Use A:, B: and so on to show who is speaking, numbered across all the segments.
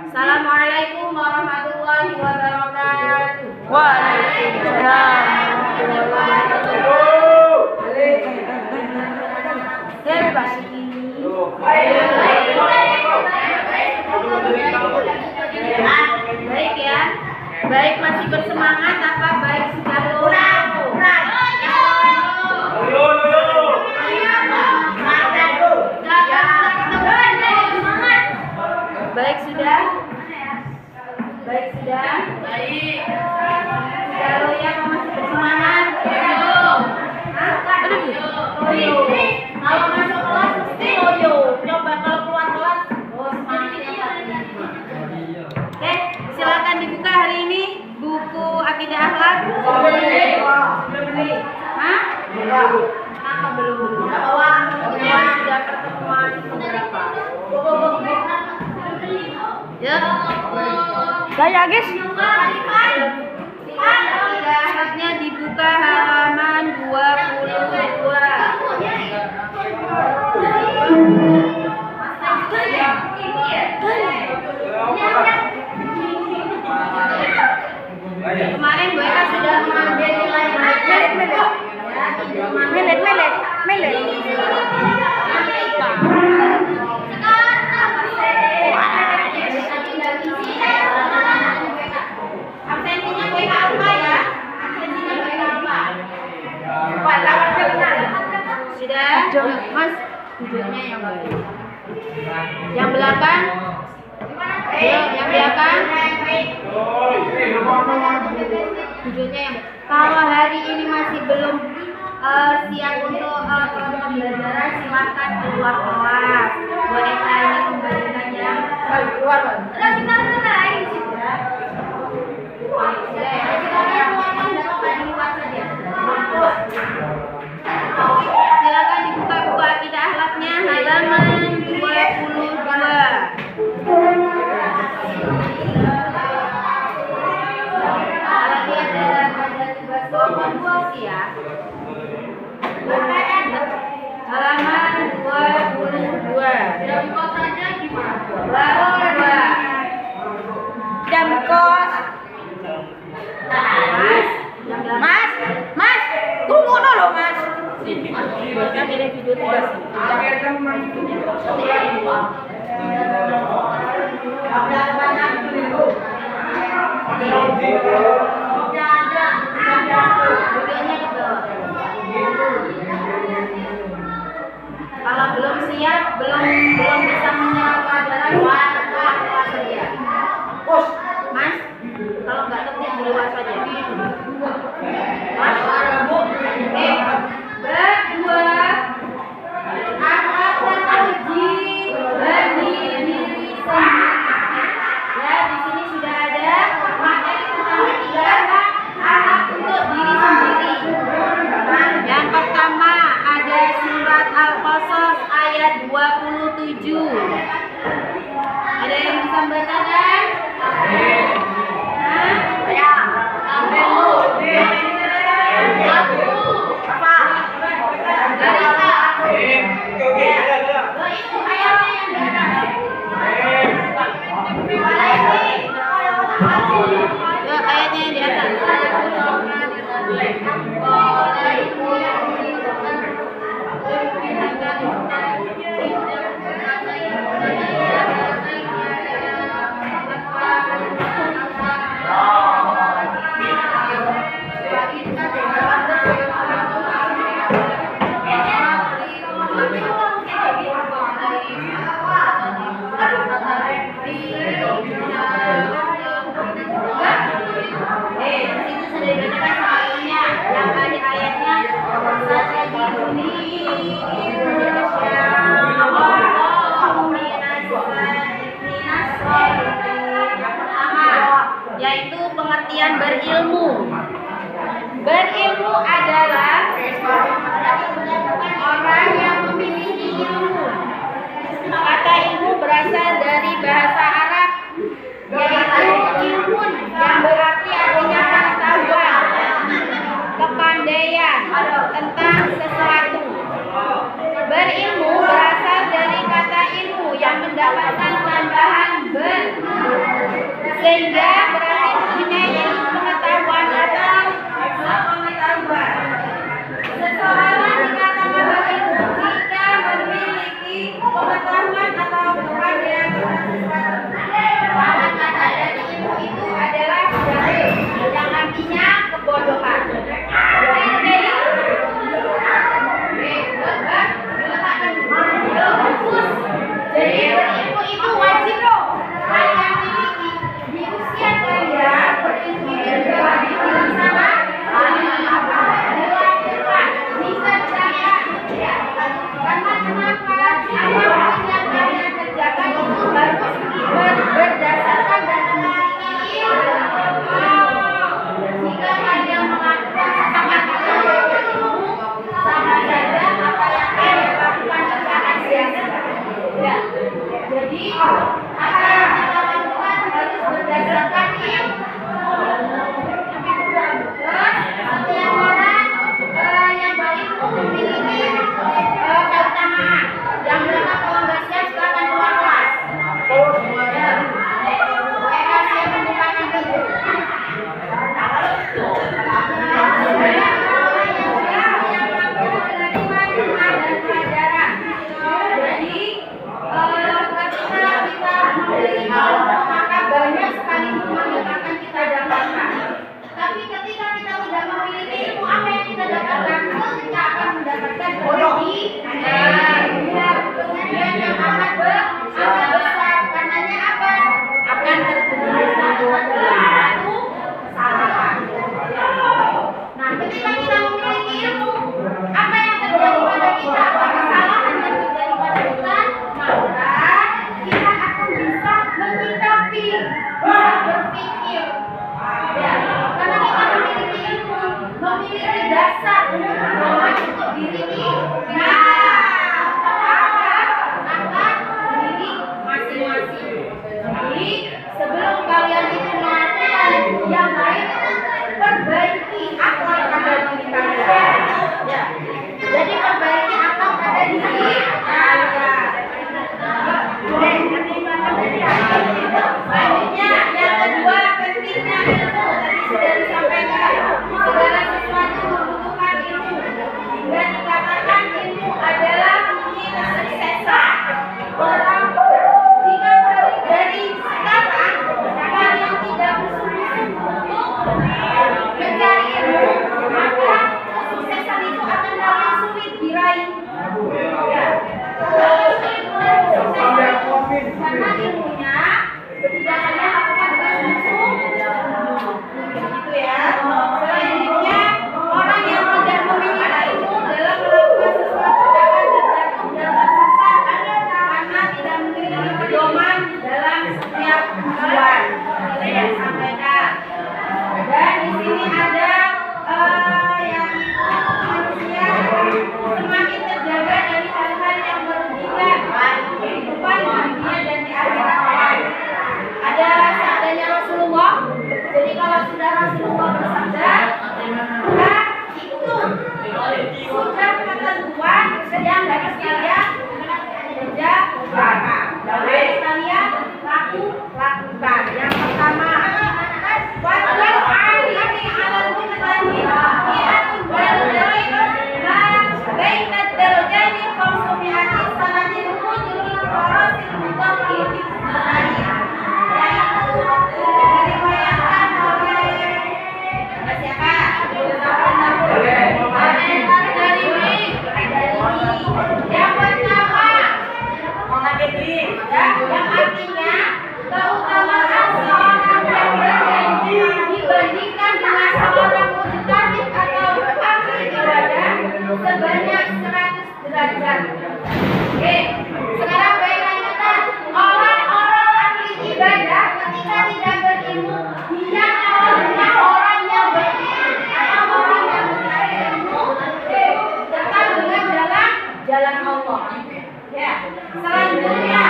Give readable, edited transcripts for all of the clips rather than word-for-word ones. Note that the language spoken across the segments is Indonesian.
A: Assalamualaikum warahmatullahi wabarakatuh.
B: Waalaikumsalam warahmatullahi wabarakatuh. Ya bebas.
A: Baik ya. Baik masih bersemangat apa baik sudah lurah? Baik sudah? Baik sudah? Baik. Kalau yang masih bersemangat? Loyo. Kalau masuk kelas mesti loyo. Coba kalau keluar kelas, semangatnya apa? Oke, silakan dibuka hari ini buku Akidah Akhlak. Hah? Kenapa belum? Ya, sudah pertemuan berapa? Ya.
B: Saya guys.
A: Suratnya dibuka halaman 22. Kemarin Bu Eka sudah mengambil nilai
B: Melet.
A: Absensinya Bu Eka apa ya? Absensinya Bu Eka apa? Sudah? Mas, duduknya yang baik. Yang belakang? Yang belakang? Duduknya yang. Kalau hari ini masih belum siap untuk pembelajaran, silakan keluar kelas. Bu Eka ini memberikan yang keluar. Silakan dibuka buku Akidah Akhlaknya halaman 22. Lagi ada tugas kelompok ya. Halaman 22. Jam kosnya gimana?
B: Jam kos. Mas, tunggu dulu Mas.
A: Kita pilih video tugas. Kalau belum siap, belum bisa menyerap pelajaran, keluar saja. Mas, kalau nggak ngerti di luar saja. Mas, berdua, akhlak dan uji bagi diri sendiri. Ya, di sini sudah ada materi tentang ketiga akhlak untuk diri sendiri. Yang pertama ada surat Al-Qasas ayat 27. Ada yang bisa membacakan? Ayatnya yang di atas. Yaitu pengertian berilmu. Berilmu adalah orang yang memiliki ilmu. Kata ilmu berasal dari bahasa Arab, yaitu ilmun, yang berarti artinya pengetahuan, kepandaian tentang sesuatu. Berilmu berasal dari kata ilmu yang mendapatkan tambahan ber
B: sehingga berarti mempunyai pengetahuan atau pengetahuan. Seseorang dikatakan berilmu jika memiliki pengetahuan atau kepandaian tentang sesuatu.
A: Lawan kata dari ilmu itu adalah jahil, yang artinya kebodohan. Jadi berilmu itu wajib loh kalian miliki di usia kalian. Berilmu itu juga wajib dilaksanakan, bisa dicatat. Karena kenapa? Apapun yang kalian kerjakan itu harus berdasarkan dan memiliki ilmu. Jika kalian melakukan sesuatu yang berilmu, sama saja apa yang kalian lakukan itu akan sia-sia. Ya. Jadi apa yang kita lakukan harus berdasarkan ilmu. Terus setiap orang yang berilmu memiliki keutamaan. Yang mana kalau nggak siap silakan keluar kelas. Ya. Mereka siap menggunakan itu. Maka banyak sekali ilmu yang akan kita dapatkan. Tapi ketika kita tidak memiliki ilmu, apa yang kita dapatkan? Kita akan mendapatkan kerugian. Kerugian yang amat besar. Karenanya apa? Akan terjadi suatu kesalahan. Nah, ketika kita memiliki ilmu, apa yang terjadi pada kita? Apa kesalahan yang terjadi pada kita? Maka kita akan bisa menyikapi, bisa berpikir. Ya, karena kita memiliki ilmu, memiliki dasar untuk membentuk diri kita. Akan diri masing-masing. Jadi sebelum kalian itu melakukan yang lain, perbaiki akhlak pada diri kalian. Ya. Jadi perbaiki akhlak pada diri kalian. Selanjutnya yang kedua pentingnya ilmu. Tadi sudah disampaikan segala sesuatu membutuhkan ilmu. Hingga dikatakan ilmu adalah kunci kesuksesan. Orang jika dari sekarang kalian tidak bersungguh-sungguh untuk mencari ilmu, maka kesuksesan itu akan kalian sulit diraih. Ya. Karena ilmunya tidak hanya lakukan dengan sungguh-sungguh. Begitu ya. Selanjutnya, orang yang tidak memiliki ilmu dalam melakukan sesuatu akan terjatuh dan tersesat karena tidak memiliki pedoman dalam setiap tujuan. Ini yang disampaikan. Dan di sini ada yang manusia semakin terjaga dari hal-hal yang merugikan kehidupan di dunia dan di akhirat. Ada sabdanya Rasulullah. Jadi kalau sudah Rasulullah bersabda, maka itu sudah ketentuan yang harus kalian kerjakan. Harus kalian lakukan. Yang pertama, wajib alimi alal mujtahid mi'atun balaghin ma baina darajani khamsumi'ati sanatin hudul farasil mutaqid yaitu diriwayatkan oleh siapa? Yang pertama, yang artinya keutamaan seorang yang berjanji dibandingkan dengan seorang mujtahid atau ahli ibadah sebanyak 100 derajat. Oke, sekarang bayangkan orang-orang ahli ibadah ketika tidak berilmu, dia awalnya orang yang berilmu atau orang yang mencari ilmu dekat dengan jalan Allah. Ya, selanjutnya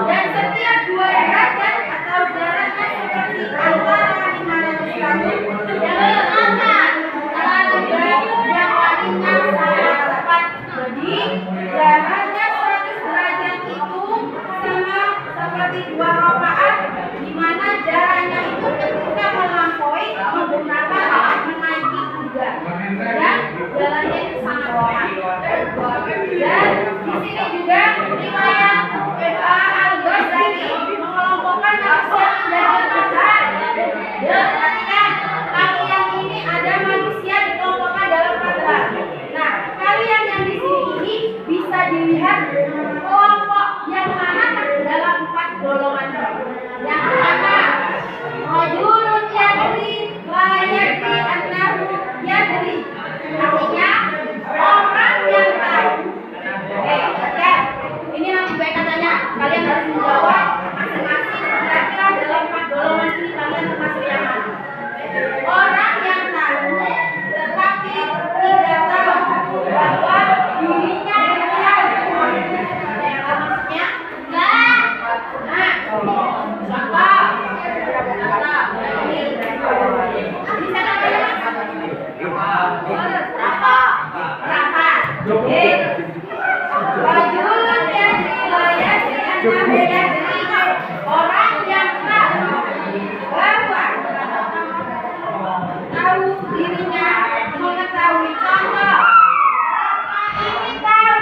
A: dan setiap 2 derajat atau jaraknya seperti antara 500 tahun yang diangkat lalu yang lainnya sangat cepat. Jadi jaraknya 100 derajat itu sama seperti 2 rakaat
B: di mana jalannya itu ketika melampaui menggunakan alat menaiki kuda dan jalannya itu sangat cepat. Dan di sini juga riwayat Al-Ghazali mengelompokkan manusia menjadi empat. Dan perhatikan, kalian ini ada manusia dikelompokkan dalam empat hal. Nah, kalian yang di sini ini bisa dilihat kelompok yang mana dalam empat golongan. Yang pertama, rajulun yadri la yadri annahu yadri. Artinya orang yang tahu. Ya, ini nanti baik katanya kalian harus menjawab masing-masing kira-kira dalam empat golongan ini kalian termasuk yang mana. Orang yang tahu tetapi tidak tahu bahwa dirinya tahu. Ada yang tahu maksudnya? Enggak. Nah, contoh. Ini bisa kalian berapa? Rajulun yadri la yadri annahu yadri. Orang yang tahu bahwa tahu dirinya mengetahui. Contoh, ini tahu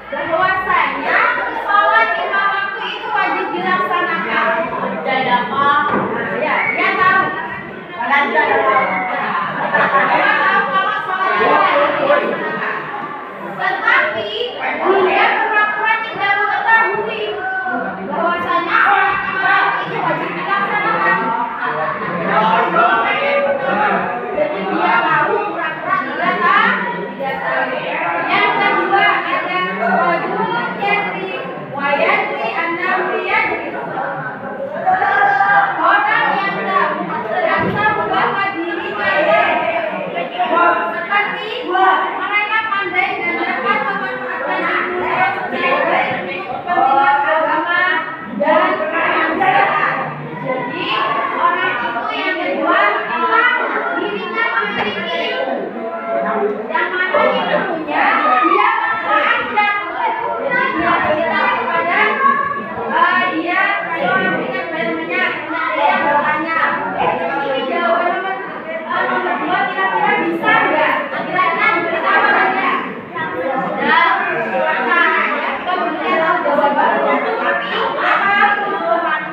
B: bahwasanya sholat 5 waktu itu wajib dilaksanakan. Dan apa? Ya, dia tahu. Dia tahu kalau sholat itu wajib dilaksanakan. Tetapi dia pura-pura tidak mengetahui bahwasanya sholat 5 waktu itu wajib dilaksanakan. Jadi dia tahu pura-pura tidak tahu. Yang kedua ada rajulun yadri wa yadri annahu yadri. Orang yang tahu bahwa dirinya seperti mereka pandai dan dapat memanfaatkan ilmu untuk kepentingan agama dan kemanusiaan. Jadi orang itu yang kedua tahu dirinya memiliki ilmu. Yang mana ilmunya dia manfaatkan. Dia beritahu kepada dia orang dengan banyak. Ada yang bertanya, ini jawaban nomor 2 kira-kira bisa enggak? Kira-kira bersama enggak? Sudah. Caranya kemudian tahu jawabannya, tapi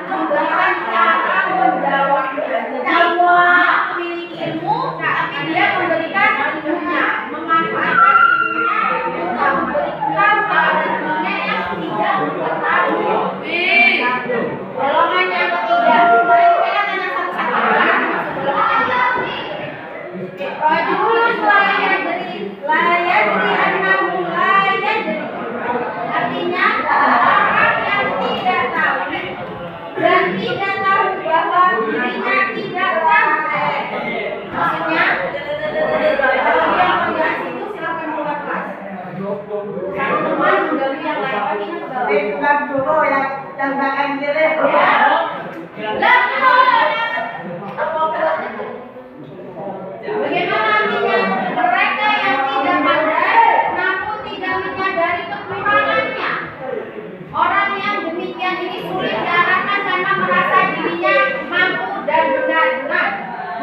B: memberikan cara menjawabnya. Semua memiliki ilmu, tapi dia memberikan ilmunya, memanfaatkan ilmunya untuk memberikan kepada temannya yang tidak mengetahui. Golongan yang ketiga, mereka tanya satu-satu. Rajulun la yadri annahu la yadri. Artinya orang yang tidak tahu dan tidak tahu bahwa dirinya tidak tahu. Maksudnya kalau dia melihat itu silakan keluar kelas. Satu teman mengganggu yang lain, paginya ke bawah.
C: Bukan dulu yang makan gile.
B: Bagaimana artinya? Mereka yang tidak pandai namun tidak menyadari kekurangannya. Orang yang demikian ini sulit diarahkan karena merasa dirinya mampu dan benar-benar.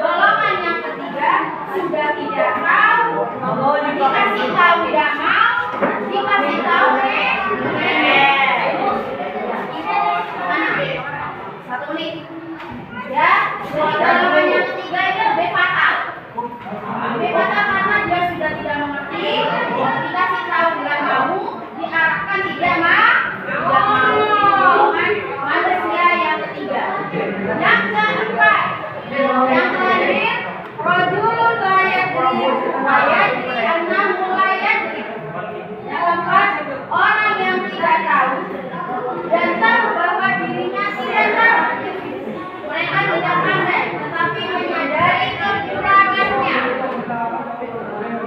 B: Golongan yang ketiga sudah tidak tahu. Dikasih tahu tidak mau, dikasih tahu satu menit. Ya, golongan yang ketiga itu befatal. Befatal karena dia sudah tidak mengerti, dikasih tahu tidak mau, diarahkan tidak mau. Golongan manusia yang ketiga. Yang keempat, yang terakhir, rajulun la yadri wa yadri annahu la yadri. Yang keempat, orang yang tidak tahu dan tahu bahwa dirinya tidak tahu. Mereka tidak pandai, tetapi menyadari kekurangannya.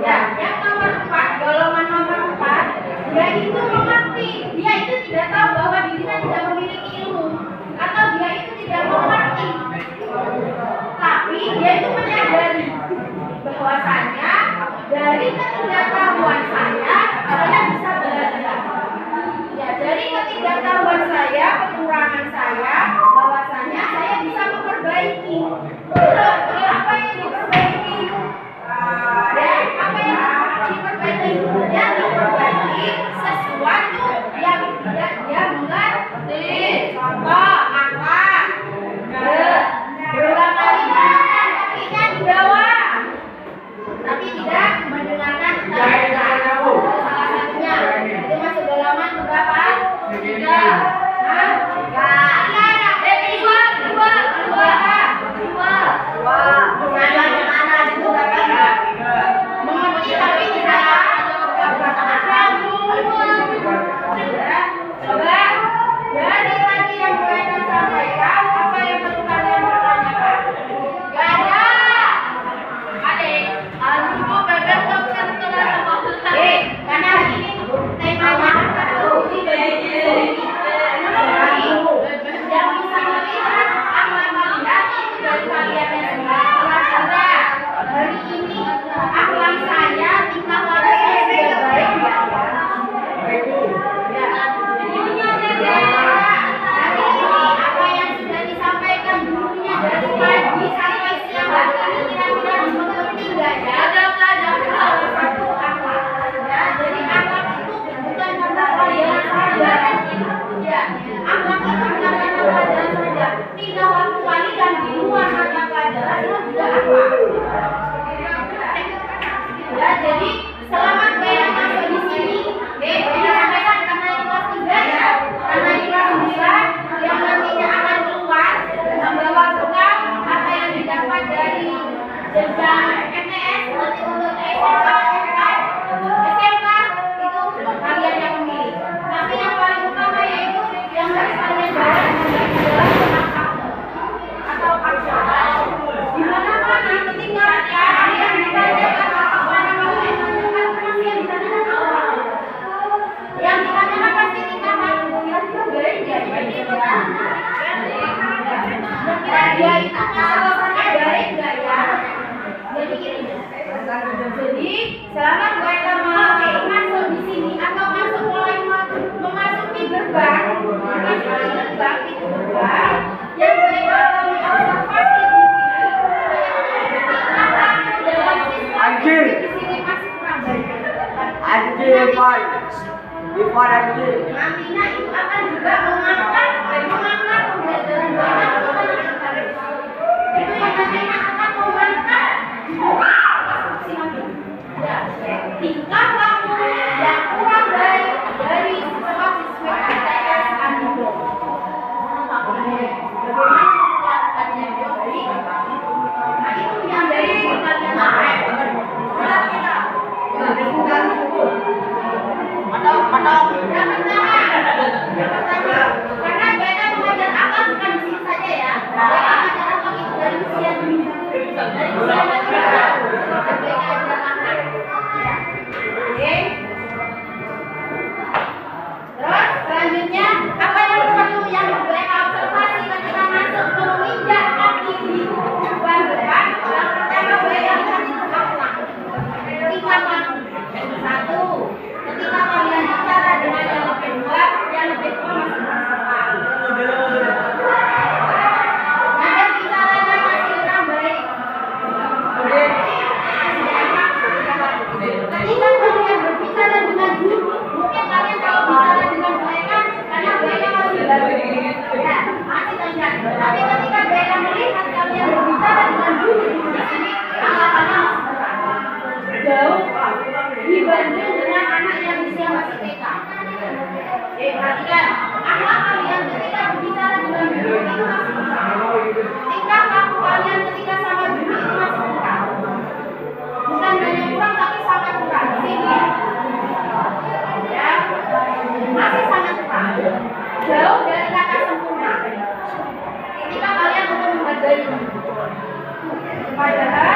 B: Ya, yang nomor 4, golongan nomor 4, dia itu mengerti, dia itu tidak tahu bahwa dirinya tidak memiliki ilmu, atau dia itu tidak mengerti. Tapi dia itu menyadari bahwasanya dari ketidaktahuan saya bisa belajar. Ya, dari ketidaktahuan saya, kekurangan saya, bahwasanya saya
C: Ivan dan J.
B: nantinya itu akan juga mengangkat pembelajaran banyak kepada kita. Itu yang nantinya akan memberikan tingkah laku yang kurang baik dari siswa-siswi ATS Animo. Bagaimana melakukannya teori? Nah itu yang dari pertanyaan saya. Yang pertama, karena beda mengajar akal bukan di sini saja ya. Beda mengajar akal itu dari usia dini, dari usia balita, beda ajar akal. Oke. Terus selanjutnya apa yang perlu yang mereka observasi ketika masuk ke menginjak kaki di ban depan? Yang pertama bayangkan itu akhlak. Ketika satu, ketika kalian bicara dengan yang lebih tua masih bersalah. Nada bicaranya masih kurang baik. Ketika kalian berbicara dengan guru, mungkin kalian kalau bicara dengan mereka karena mereka masih baru, ya masih tegak. Tapi ketika mereka melihat kalian berbicara dengan guru di sini, anggapannya masih berat, jauh dibanding dengan anak yang usia masih TK. Perhatikan, akhlak kalian ketika berbicara dengan guru itu masih kurang. Tingkah laku kalian ketika sama guru itu masih kurang. Bukan hanya kurang tapi sangat kurang. Sini, ya, masih sangat kurang. Jauh dari kata sempurna. Ketika kalian untuk menghargai, padahal